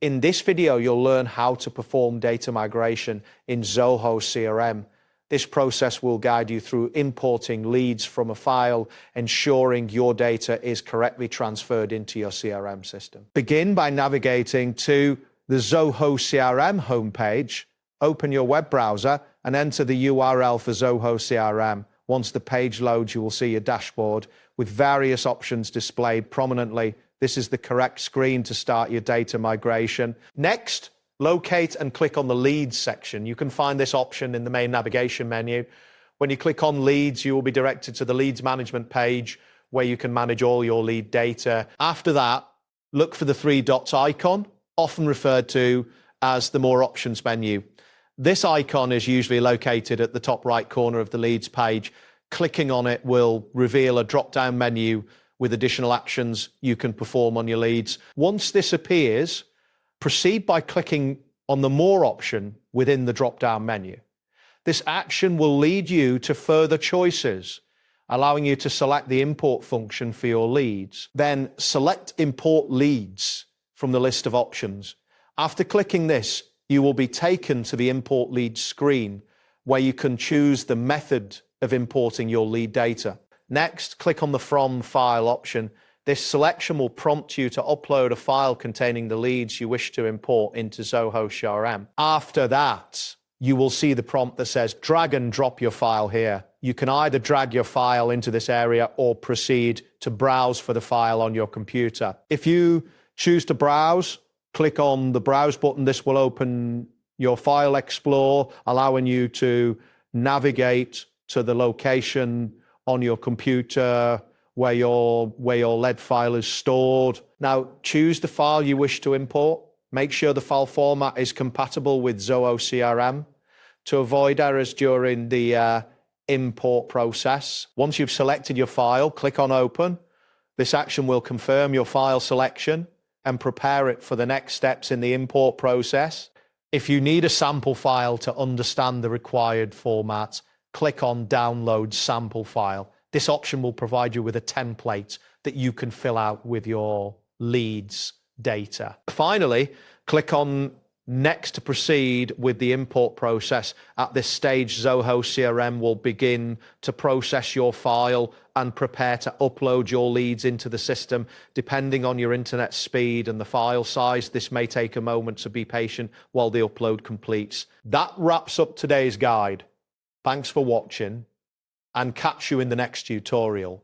In this video, you'll learn how to perform data migration in Zoho CRM. This process will guide you through importing leads from a file, ensuring your data is correctly transferred into your CRM system. Begin by navigating to the Zoho CRM homepage. Open your web browser and enter the URL for Zoho CRM. Once the page loads, you will see your dashboard with various options displayed prominently. This is the correct screen to start your data migration. Next, locate and click on the Leads section. You can find this option in the main navigation menu. When you click on Leads, you will be directed to the Leads Management page where you can manage all your lead data. After that, look for the three dots icon, often referred to as the More Options menu. This icon is usually located at the top right corner of the Leads page. Clicking on it will reveal a drop-down menu with additional actions you can perform on your leads. Once this appears, proceed by clicking on the More option within the drop-down menu. This action will lead you to further choices, allowing you to select the import function for your leads. Then select Import Leads from the list of options. After clicking this, you will be taken to the Import Leads screen, where you can choose the method of importing your lead data. Next, click on the From File option. This selection will prompt you to upload a file containing the leads you wish to import into Zoho CRM. After that, you will see the prompt that says drag and drop your file here. You can either drag your file into this area or proceed to browse for the file on your computer. If you choose to browse, click on the Browse button. This will open your File Explorer, allowing you to navigate to the location on your computer where your lead file is stored. Now, choose the file you wish to import. Make sure the file format is compatible with Zoho CRM to avoid errors during the import process. Once you've selected your file, click on Open. This action will confirm your file selection and prepare it for the next steps in the import process. If you need a sample file to understand the required format, click on Download Sample File. This option will provide you with a template that you can fill out with your leads data. Finally, click on Next to proceed with the import process. At this stage, Zoho CRM will begin to process your file and prepare to upload your leads into the system. Depending on your internet speed and the file size, this may take a moment, so be patient while the upload completes. That wraps up today's guide. Thanks for watching, and catch you in the next tutorial.